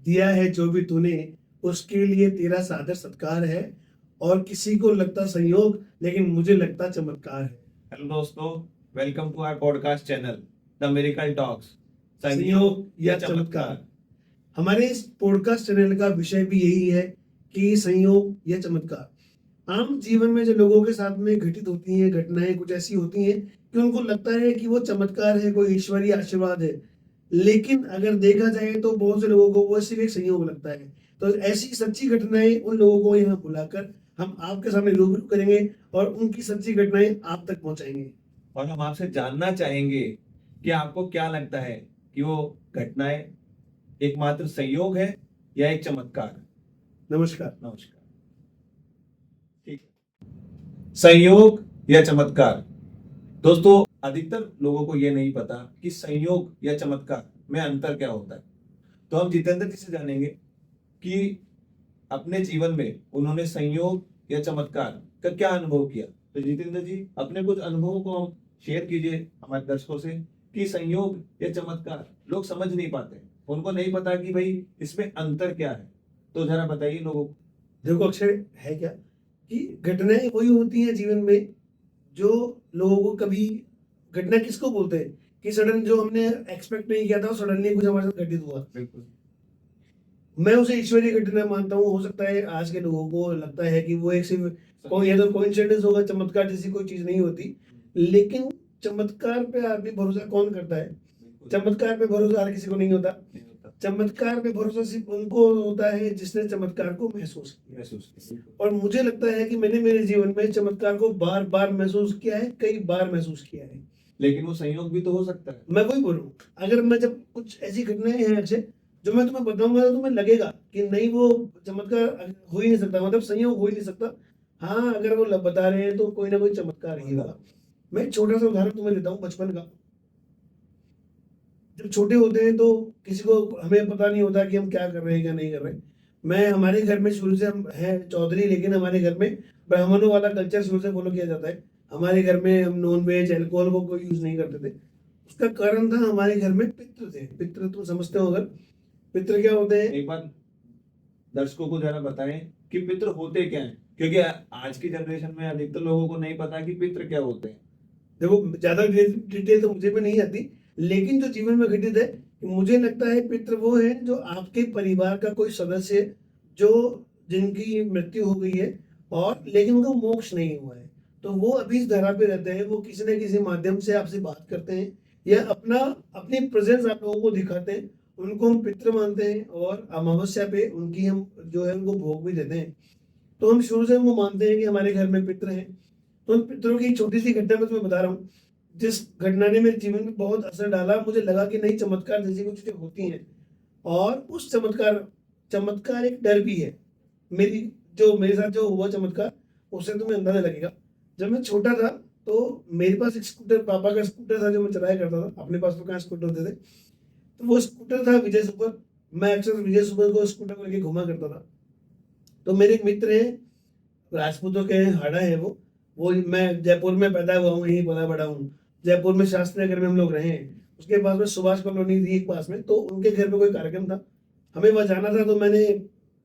दिया है जो भी तूने, उसके लिए तेरा सादर सत्कार है। और किसी को लगता संयोग, लेकिन मुझे लगता चमत्कार है। हेलो दोस्तों, welcome to our podcast channel the Miracle Talks. संयोग या चमत्कार। हमारे इस पॉडकास्ट चैनल का विषय भी यही है कि संयोग या चमत्कार। आम जीवन में जो लोगों के साथ में घटित होती हैं घटनाएं कुछ ऐसी होती हैं कि उनको लगता है कि वो चमत्कार है, कोई ईश्वरीय आशीर्वाद है। लेकिन अगर देखा जाए तो बहुत से लोगों को वो सिर्फ एक संयोग लगता है। तो ऐसी सच्ची घटनाएं उन लोगों को यहाँ बुलाकर हम आपके सामने रूबरू करेंगे और उनकी सच्ची घटनाएं आप तक पहुंचाएंगे। और हम आपसे जानना चाहेंगे कि आपको क्या लगता है कि वो घटनाएं एकमात्र संयोग है या एक चमत्कार। नमस्कार। नमस्कार। ठीक है, संयोग या चमत्कार। दोस्तों, अधिकतर लोगों को ये नहीं पता कि संयोग या चमत्कार में अंतर क्या होता है। तो हम जितेंद्र जी से जानेंगे कि अपने जीवन में उन्होंने संयोग या चमत्कार का क्या अनुभव किया। तो जितेंद्र जी, अपने कुछ अनुभवों को हम शेयर कीजिए हमारे दर्शकों से कि संयोग या चमत्कार लोग समझ नहीं पाते, उनको नहीं पता कि भाई इसमें अंतर क्या है। तो जरा बताइए लोगों को। देखो अक्षय, है क्या कि घटनाएं वही होती हैं जीवन में जो लोगों को कभी, घटना किसको बोलते हैं कि सडन जो हमने एक्सपेक्ट नहीं किया था सडनली कुछ हमारे साथ घटित हुआ। बिल्कुल। मैं उसे ईश्वरीय घटना मानता हूँ। हो सकता है आज के लोगों को लगता है कि वो एक सिर्फ कोई या तो कोइंसिडेंस होगा, चमत्कार जैसी कोई चीज नहीं होती। लेकिन चमत्कार पे आदमी भरोसा कौन करता है? चमत्कार पे भरोसा हर किसी को नहीं होता। चमत्कार पे भरोसा सिर्फ उनको होता है जिसने चमत्कार को महसूस किया। और मुझे लगता है कि मैंने मेरे जीवन में चमत्कार को बार बार महसूस किया है, कई बार महसूस किया है। लेकिन वो संयोग भी तो हो सकता है। मैं वही बोलूँ, अगर मैं जब कुछ ऐसी घटनाएं हैं अक्षय जो मैं तुम्हें बताऊंगा तो तुम्हें लगेगा कि नहीं वो चमत्कार हो ही नहीं सकता, मतलब संयोग हो ही नहीं सकता। हाँ, अगर वो बता रहे हैं तो कोई ना कोई चमत्कार ही होगा। मैं एक छोटा सा उदाहरण तुम्हें देता हूँ बचपन का। जब छोटे होते हैं तो किसी को, हमें पता नहीं होता कि हम क्या कर रहे हैं क्या नहीं कर रहे हैं। मैं, हमारे घर में शुरू से हम हैं चौधरी, लेकिन हमारे घर में ब्राह्मणों वाला कल्चर शुरू से फॉलो किया जाता है। हमारे घर में हम नॉन वेज अल्कोहल को कोई यूज नहीं करते थे। उसका कारण था हमारे घर में पितृ थे। पितृ तुम समझते हो? अगर पितृ क्या होते हैं, एक बार दर्शकों को जरा बताएं कि पितृ होते क्या हैं, क्योंकि आज की जनरेशन में अधिकतर लोगों को नहीं पता कि पितृ क्या होते हैं। देखो ज्यादा डिटेल तो मुझे भी नहीं आती, लेकिन जो जीवन में घटित है मुझे लगता है पितृ वो है जो आपके परिवार का कोई सदस्य जो जिनकी मृत्यु हो गई है और लेकिन उनका मोक्ष नहीं हुआ है। तो वो अभी इस धरा पे रहते हैं, वो किसी न किसी माध्यम से आपसे बात करते हैं या अपनी प्रेजेंस आप लोगों को दिखाते हैं। उनको हम पितृ मानते हैं और अमावस्या पे उनकी हम जो है उनको भोग भी देते हैं। तो हम शुरू से वो मानते हैं कि हमारे घर में पितृ हैं। तो उन पितरों की छोटी सी घटना मैं तुम्हें बता रहा हूँ जिस घटना ने मेरे जीवन में बहुत असर डाला। मुझे लगा कि नहीं, चमत्कार जैसी कुछ चीजें होती हैं। और उस चमत्कार चमत्कार एक डर भी है। मेरी जो मेरे साथ जो हुआ चमत्कार, उससे तुम्हें अंदाजा लगेगा। जब मैं छोटा था तो मेरे पास एक स्कूटर, पापा का स्कूटर था जो मैं चलाया करता था। अपने पास तो कहाँ स्कूटर होते थे। तो वो स्कूटर था विजय सुपर। मैं अक्सर विजय सुपर को स्कूटर को लेके घुमा करता था। तो मेरे एक मित्र हैं, राजपूतों के हाड़ा है वो मैं जयपुर में पैदा हुआ हूँ, यहीं पला बड़ा हूँ। जयपुर में शास्त्री नगर में हम लोग रहे हैं। उसके पास में सुभाष कॉलोनी थी एक पास में, तो उनके घर में कोई कार्यक्रम था, हमें वहाँ जाना था। तो मैंने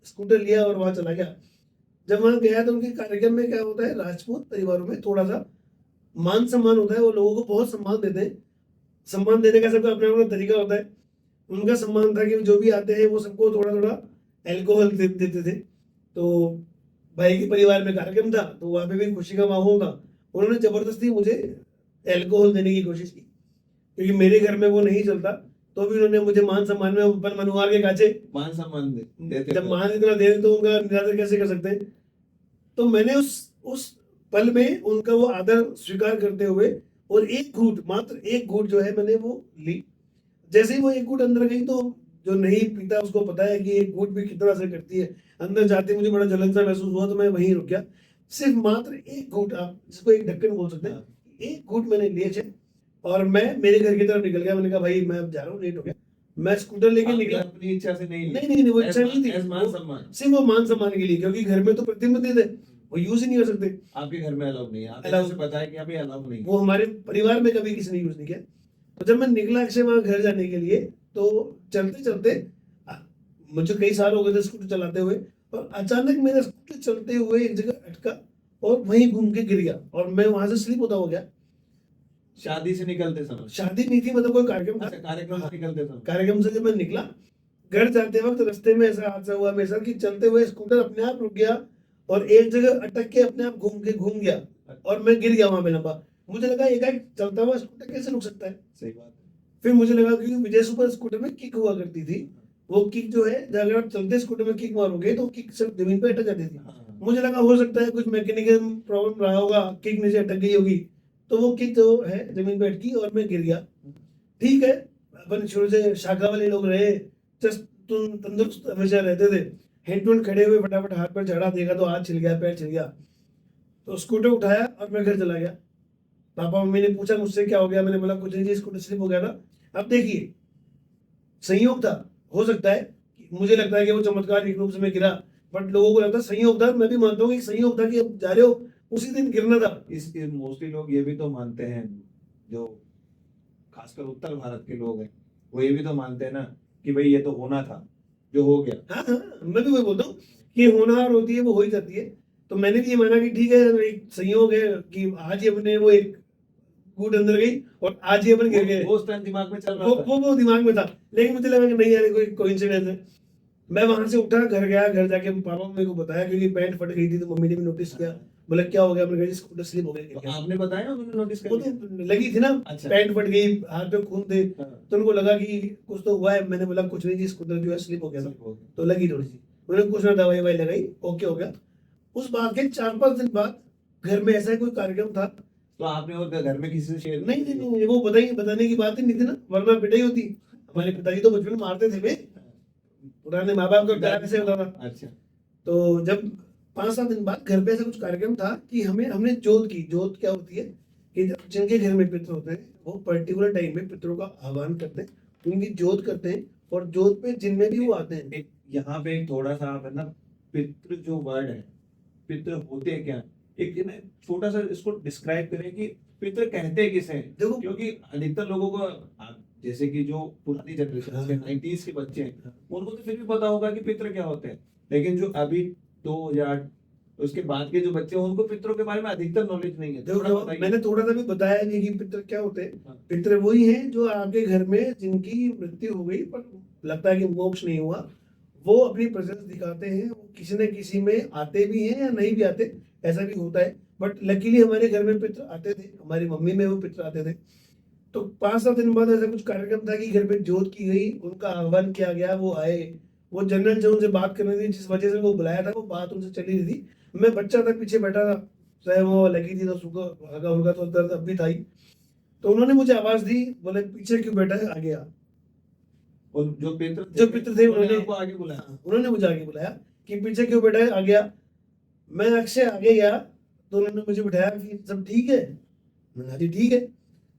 स्कूटर लिया और वहाँ चला गया। जब वहाँ गया तो उनके कार्यक्रम में क्या होता है, राजपूत परिवारों में थोड़ा सा मान सम्मान होता है। वो लोगों को बहुत सम्मान देते हैं। सम्मान देने का सबका अपना अपना तरीका होता है। उनका सम्मान था कि जो भी आते हैं वो सबको थोड़ा थोड़ा एल्कोहल देते थे। तो भाई के परिवार में कार्यक्रम था तो वहाँ पे भी खुशी का माहौल था। उन्होंने जबरदस्ती मुझे एल्कोहल देने की कोशिश की, क्योंकि मेरे घर में वो नहीं चलता। तो भी उन्होंने मुझे मान सम्मान में, अपन मनुआर के काचे मान सम्मान देते जब मान इतना दे तो उनका निरादर कैसे कर सकते हैं। तो मैंने उस पल में उनका वो आदर स्वीकार करते हुए और एक घूट, मात्र एक घूट जो है मैंने वो ली। जैसे ही वो एक घूट अंदर गई तो जो नहीं पीता उसको पता है कि एक घूट भी कितना असर करती है। अंदर जाते मुझे बड़ा जलन सा महसूस हुआ तो मैं वहीं रुक गया। सिर्फ मात्र एक घूट, आप जिसको एक ढक्कन बोल सकते हैं, एक घूट मैंने लिए थे और मैं मेरे घर की तरफ निकल गया। मैंने कहा भाई मैं अब जा रहा हूँ, लेट हो गया। मैं स्कूटर लेके निकला। अपनी इच्छा से नहीं नहीं, वो इच्छा नहीं थी, मान सम्मान, सिर्फ वो मान सम्मान के लिए, क्योंकि घर में तो प्रतिबंधित थे, वो यूज ही नहीं कर सकते। आपके घर में अलाउ नहीं है, Allow- आपको पता है कि अभी अलाउ नहीं, वो हमारे परिवार में कभी किसी ने यूज नहीं किया। तो जब मैं निकला अक्षय वहां घर जाने के लिए, तो चलते चलते मुझे कई साल हो गए थे स्कूटर चलाते हुए, और अचानक मेरा स्कूटर चलते हुए एक जगह अटका और वहीं घूम के गिर गया और मैं वहां से स्लिप होता हो गया। शादी से निकलते समय? शादी नहीं थी, मतलब कोई कार्यक्रम था। अच्छा, कार्यक्रम से निकलते समय। कार्यक्रम से जब मैं निकला, घर जाते वक्त रास्ते में ऐसा हादसा हुआ मेरे साथ कि चलते हुए स्कूटर अपने आप रुक गया और एक जगह अटक के अपने आप घूम गया और मैं गिर गया वहां पे लंबा। मुझे लगा एकाएक चलता हुआ स्कूटर कैसे रुक सकता है। सही बात है। फिर मुझे लगा कि विजय सुपर स्कूटर में किक हुआ करती थी, वो किक जो है अगर आप चलते स्कूटर में किक मारोगे तो किक सिर्फ जमीन पे अटक जाती थी। हाँ। मुझे लगा हो सकता है कुछ मैकेनिकल प्रॉब्लम रहा होगा, किक नीचे अटक गई होगी, तो वो किक जो है जमीन पे अटकी और मैं गिर गया। ठीक है, अपन शुरू से शाखा वाले लोग रहे, चुस्त तंदुरुस्त हमेशा रहते थे। हैंड खड़े हुए फटाफट हाथ पर चढ़ा, देखा तो हाथ छिल गया, पैर छिल गया। तो स्कूटर उठाया और मैं घर चला गया। पापा मम्मी ने पूछा मुझसे क्या हो गया, मैंने बोला कुछ नहीं जी, स्कूटर स्लिप हो गया था। अब देखिए, संयोग था, हो सकता है, मुझे लगता है कि वो चमत्कार एक रूप से मैं गिरा, बट लोगों को लगता है संयोग था। मैं भी मानता हूँ कि संयोग था कि अब जा रहे हो उसी दिन गिरना था। इस मोस्टली लोग ये भी तो मानते हैं, जो खासकर उत्तर भारत के लोग हैं, वो ये भी तो मानते हैं ना कि भाई ये तो होना था, जो हो गया। हाँ हाँ, मैं भी वही बोलता हूँ कि होनहार होती है वो हो ही जाती है। तो मैंने भी ये माना कि ठीक है, एक संयोग है कि आज ही अपने वो एक कूट अंदर गई और आज ही अपन गिर गए। वो उस टाइम दिमाग में चल रहा था। वो दिमाग में था, लेकिन मुझे लगा कि नहीं यार, कोई कोइंसिडेंस है। मैं वहां से उठा, घर गया, घर जाके पापा मम्मी को बताया क्योंकि पैंट फट गई थी, तो मम्मी ने भी नोटिस किया। बोला क्या हो गया, मैंने कहा स्कूटर स्लिप हो तो गया। आपने बताया, उन्होंने नोटिस कर वो लिया? तो लगी थी ना, अच्छा। पैंट फट गई, हाथ पे खून थे, हाँ। तो उनको लगा कि कुछ तो हुआ है। मैंने बोला कुछ नहीं जी, स्कूटर जो है स्लिप हो गया था, तो लगी थोड़ी सी। उन्होंने कुछ ना दवाई ववाई लगाई, ओके हो गया। उस बात के 4-5 दिन बाद घर में ऐसा कोई कार्यक्रम था। तो आपने और घर में किसी से शेयर नहीं नहीं नहीं, वो बताने की बात ही नहीं थी ना, वरना पिटाई होती। हमारे पिताजी तो बचपन में मारते थे वे, पुराने माँ बाप का प्यार कैसे होता था। अच्छा। तो जब 5-7 दिन बाद घर पे ऐसा कुछ कार्यक्रम था कि हमने जोत क्या होती है कि जिनके घर में पितृ होते हैं वो पर्टिकुलर टाइम में पितरों का आह्वान करते हैं, उनकी जोत करते हैं, और जोत पे जिनमें भी वो आते हैं। एक यहाँ पे एक थोड़ा सा आप है ना, पितृ जो वर्ड है, पितृ होते हैं क्या, एक ना छोटा सा इसको डिस्क्राइब करें कि पितृ कहते किसे हैं। देखो, क्योंकि अधिकतर लोगों को जैसे कि जो पुरानी जनरेशन के 90s के बच्चे हैं, उनको तो फिर भी पता होगा कि पितृ क्या होते हैं, लेकिन जो अभी 2000 उसके बाद के जो बच्चे हैं, उनको पितरों के बारे में अधिकतर नॉलेज नहीं है। थोड़ा देखो बताइए। मैंने थोड़ा सा भी बताया नहीं कि पितृ क्या होते हैं। हाँ। पितृ वही हैं जो आपके घर में जिनकी मृत्यु हो गई पर लगता है कि मोक्ष नहीं हुआ, वो अपनी प्रेजेंस दिखाते हैं। वो किसी न किसी में आते भी हैं या नहीं भी आते, ऐसा भी होता है। बट लकीली हमारे घर में पितृ आते थे, हमारी मम्मी में वो पितृ आते थे। तो 5-7 दिन बाद ऐसा कुछ कार्यक्रम था कि घर पे जोत की गई, उनका आह्वान किया गया, वो आए। वो जनरल जो उनसे बात करनी थी, जिस वजह से वो बुलाया था, वो बात उनसे चली रही थी। मैं बच्चा था, पीछे बैठा था, चाहे वो लगी थी तो सुखा हगा उनका तो दर्द अब भी था ही। तो उन्होंने मुझे आवाज दी, बोले पीछे क्यों बैठा है, आगे आ। और जो पितृ थे उन्होंने आपको आगे बुलाया? उन्होंने मुझे आगे बुलाया कि पीछे क्यों बैठा है, आ गया। मैं अक्षय आगे गया तो उन्होंने मुझे बिठाया कि सब ठीक है। मैंने कहा जी ठीक है।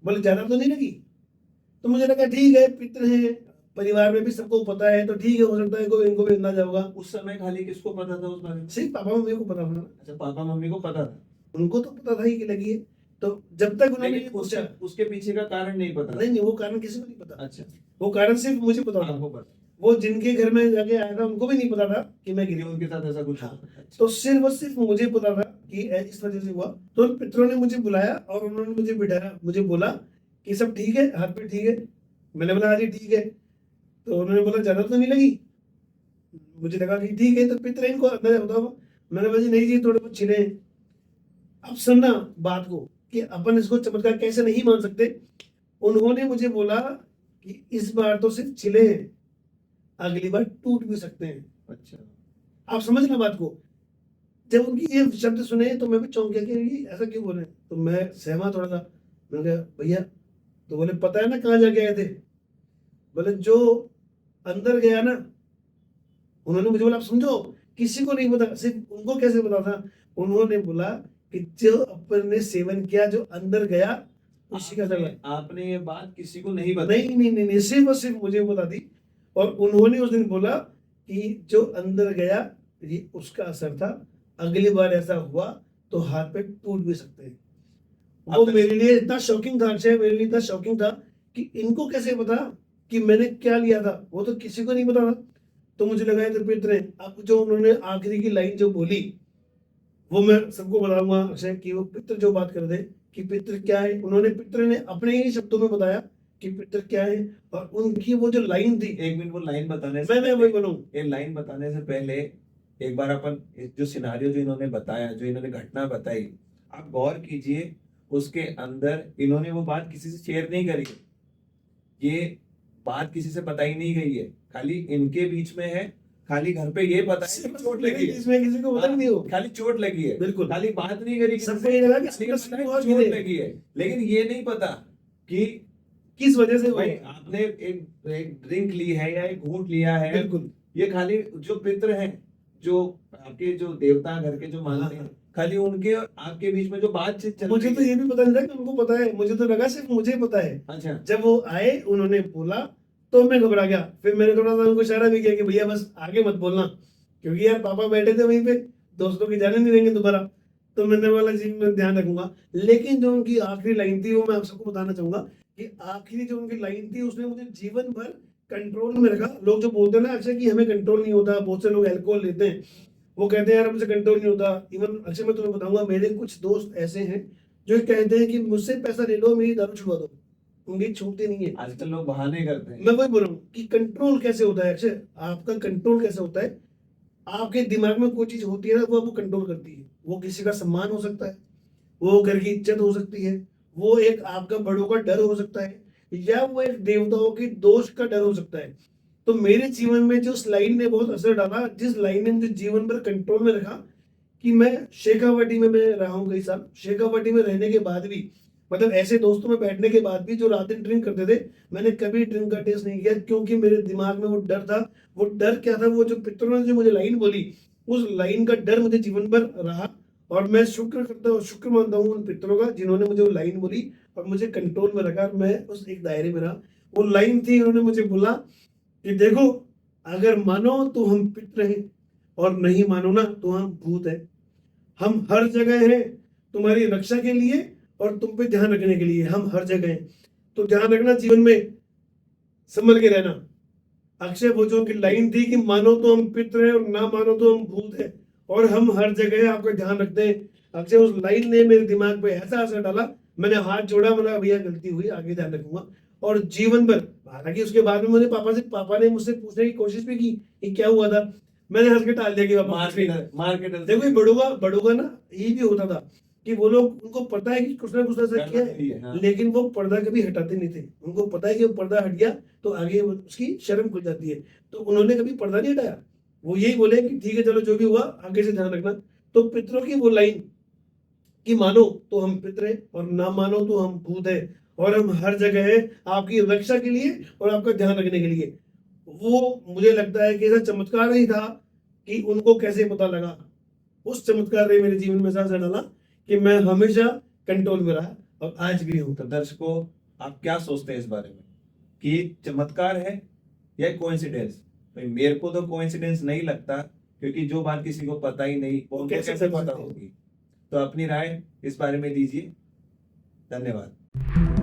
बोले ज्यादा तो नहीं लगी, तो मुझे लगा ठीक है, पितृ है, परिवार में भी सबको पता है, तो ठीक है, हो सकता है कोई इनको भी अंदाजा होगा। उस समय खाली किसको पता था उस बारे में? सिर्फ पापा मम्मी को पता था। अच्छा, पापा मम्मी को पता था। उनको तो पता था ही कि लगी है। तो जब तक उन्होंने लेकिन उसके उसके पीछे का कारण नहीं पता? नहीं, वो कारण किसी को नहीं पता। अच्छा, वो कारण सिर्फ मुझे पता था। आपको पता? वो जिनके घर में जाके आया था उनको भी नहीं पता था कि मैं गिरी। उनके साथ ऐसा कुछ हाँ। हुआ? अच्छा। तो सिर्फ और सिर्फ मुझे पता था कि इस वजह से हुआ। तो पितरों ने मुझे बुलाया और उन्होंने मुझे बिठाया, मुझे बोला कि सब ठीक है, हाथ पे ठीक है। मैंने बोला हाँ जी ठीक है। तो उन्होंने बोला ज्यादा तो नहीं लगी। मुझे लगा कि ठीक है, तो पितर इनको अंदाजा होता होगा। मैंने बोला जी नहीं जी, थोड़े बहुत छिले हैं। अब सुनना बात को कि अपन इसको चमत्कार कैसे नहीं मान सकते। उन्होंने मुझे बोला कि इस बार तो सिर्फ छिले हैं, अगली बार टूट भी सकते हैं। अच्छा, आप समझना बात को। जब उनकी ये शब्द सुने तो मैं भी चौंक गया कि ये ऐसा क्यों बोल रहे हैं। तो मैं सहमा थोड़ा सा। मैंने कहा भैया, तो बोले पता है ना कहाँ जाके आए थे। बोले जो अंदर गया ना, उन्होंने मुझे बोला आप समझो, किसी को नहीं पता, सिर्फ उनको कैसे पता था। उन्होंने बोला कि जो अपन ने सेवन किया, जो अंदर गया, उसी का जब आपने ये बात किसी को नहीं बताई? नहीं, सिर्फ और सिर्फ मुझे बता दी। और उन्होंने उस दिन बोला कि जो अंदर गया ये उसका असर था, अगली बार ऐसा हुआ तो हाथ पे टूट भी सकते हैं। वो मेरे लिए इतना शॉकिंग था, अक्षय, मेरे लिए इतना शॉकिंग था कि इनको कैसे पता कि मैंने क्या लिया था। वो तो किसी को नहीं पता था। तो मुझे लगा ये तो पित्र हैं। अब जो उन्होंने आखिरी की लाइन जो बोली वो मैं सबको बताऊंगा अक्षय कि वो पित्र जो बात कर दे कि पित्र क्या है, उन्होंने पित्र ने अपने ही शब्दों में बताया कि पित्र क्या है। और उनकी वो जो लाइन थी, एक मिनट वो लाइन बताने से मैं वही बोलूँ, ये लाइन बताने से पहले एक बार अपन जो सिनारियो जो इन्होंने बताया, जो इन्होंने घटना बताई, आप गौर कीजिए उसके अंदर इन्होंने वो बात किसी से शेयर नहीं करी। ये बात किसी से बताई नहीं गई है, खाली इनके बीच में है। खाली घर पे ये पता है कि चोट लगी है, इसमें किसी को पता नहीं हो, खाली चोट लगी है, बिल्कुल खाली बात नहीं करी, सबको ये लगा कि किसी को इसको पता है बहुत कि चोट गिरे। लगी है, लेकिन ये नहीं पता कि किस वजह से भाई हुआ। आपने एक ड्रिंक ली है या एक घूंट लिया है। बिल्कुल ये खाली जो पितृ हैं, जो आपके जो देवता घर के जो मानते हैं, खाली उनके और आपके बीच में जो बातचीत चल मुझे रही तो है। ये भी पता नहीं था कि उनको पता है, मुझे तो लगा सिर्फ मुझे पता है। अच्छा, जब वो आए उन्होंने बोला तो मैं घबरा गया, फिर मैंने थोड़ा सा उनको इशारा भी किया कि भैया बस आगे मत बोलना, क्योंकि यार पापा बैठे थे वहीं पे, दोस्तों की जाने नहीं देंगे दोबारा। तो मैंने बोला जी मैं ध्यान रखूंगा। लेकिन जो उनकी आखिरी लाइन थी वो मैं आप सबको बताना चाहूंगा कि आखिरी जो उनकी लाइन थी उसने मुझे जीवन भर कंट्रोल में रखा। लोग जो बोलते हैं ना अक्षय कि हमें कंट्रोल नहीं होता, बहुत से लोग अल्कोहल लेते हैं, वो कहते हैं यार मुझे कंट्रोल नहीं होता। इवन अक्षय मैं तुम्हें बताऊंगा, मेरे कुछ दोस्त ऐसे हैं जो कहते हैं कि मुझसे पैसा ले लो मेरी दारू छुड़वा दो, उनकी छूटती नहीं है। आजकल लोग बहाने करते हैं। मैं वही बोल रहा हूँ कि कंट्रोल कैसे होता है अक्षय, आपका कंट्रोल कैसे होता है। आपके दिमाग में कोई चीज होती है ना वो आपको कंट्रोल करती है। वो किसी का सम्मान हो सकता है, वो घर की इज्जत हो सकती है, वो एक आपका बड़ों का डर हो सकता है, या वो एक देवताओं की दोष का डर हो सकता है। तो मेरे जीवन में जो उस लाइन ने बहुत असर डाला, जिस लाइन ने मुझे जीवन भर कंट्रोल में रखा, कि मैं शेखावाटी में मैं रहा हूँ कई साल। शेखावाटी में रहने के बाद भी, मतलब ऐसे दोस्तों में बैठने के बाद भी जो रात दिन ड्रिंक करते थे, मैंने कभी ड्रिंक का टेस्ट नहीं किया, क्योंकि मेरे दिमाग में वो डर था। वो डर क्या था, वो जो पितरों ने जो मुझे लाइन बोली, उस लाइन का डर मुझे जीवन भर रहा। और मैं शुक्र करता हूँ, शुक्र मानता हूँ उन पितरों का जिन्होंने मुझे वो लाइन बोली और मुझे कंट्रोल में रखा, और मैं उस एक दायरे में रहा। वो लाइन थी, उन्होंने मुझे बोला कि देखो अगर मानो तो हम पितर हैं, और नहीं मानो ना तो हम भूत हैं। हम हर जगह हैं तुम्हारी रक्षा के लिए और तुम पे ध्यान रखने के लिए, हम हर जगह हैं। तो ध्यान रखना जीवन में, संभल के रहना। अक्षय वो जो उनकी लाइन थी कि मानो तो हम पितर हैं और ना मानो तो हम भूत हैं, और हम हर जगह आपका ध्यान रखते हैं। अक्षय उस लाइन ने मेरे दिमाग पे ऐसा असर डाला, मैंने हाथ जोड़ा, मैंने भैया गलती हुई, आगे ध्यान रखूंगा। और जीवन भर, हालांकि उसके बाद में मुझे पापा ने मुझसे पूछने की कोशिश भी की कि क्या हुआ था, मैंने हंस के टाल दिया कि पापा कुछ नहीं। मार्केटर देखो ये बड़ों का ना ये भी होता था कि वो लोग, उनको पता है कि कुछ ना कुछ ऐसा किया है, हाँ। लेकिन वो पर्दा कभी हटाते नहीं थे। उनको पता है कि वो पर्दा हट गया तो आगे उसकी शर्म खुल जाती है, तो उन्होंने कभी पर्दा नहीं हटाया। वो यही बोले कि ठीक है चलो जो भी हुआ आगे से ध्यान रखना। तो पितरों की वो लाइन कि मानो तो हम पितर हैं और ना मानो तो हम भूत हैं, और हम हर जगह हैं आपकी रक्षा के लिए और आपका ध्यान रखने के लिए, वो मुझे लगता है कि ऐसा चमत्कार ही था कि उनको कैसे पता लगा। उस चमत्कार ने मेरे जीवन में ऐसा असर डाला कि मैं हमेशा कंट्रोल में रहा और आज भी हूँ। तो दर्शकों, आप क्या सोचते हैं इस बारे में कि चमत्कार है या कोइंसिडेंस? भाई मेरे को तो कोइंसिडेंस नहीं लगता, क्योंकि जो बात किसी को पता ही नहीं वो उनको कैसे कैसे समझ पता सकते हैं? होगी। तो अपनी राय इस बारे में दीजिए। धन्यवाद।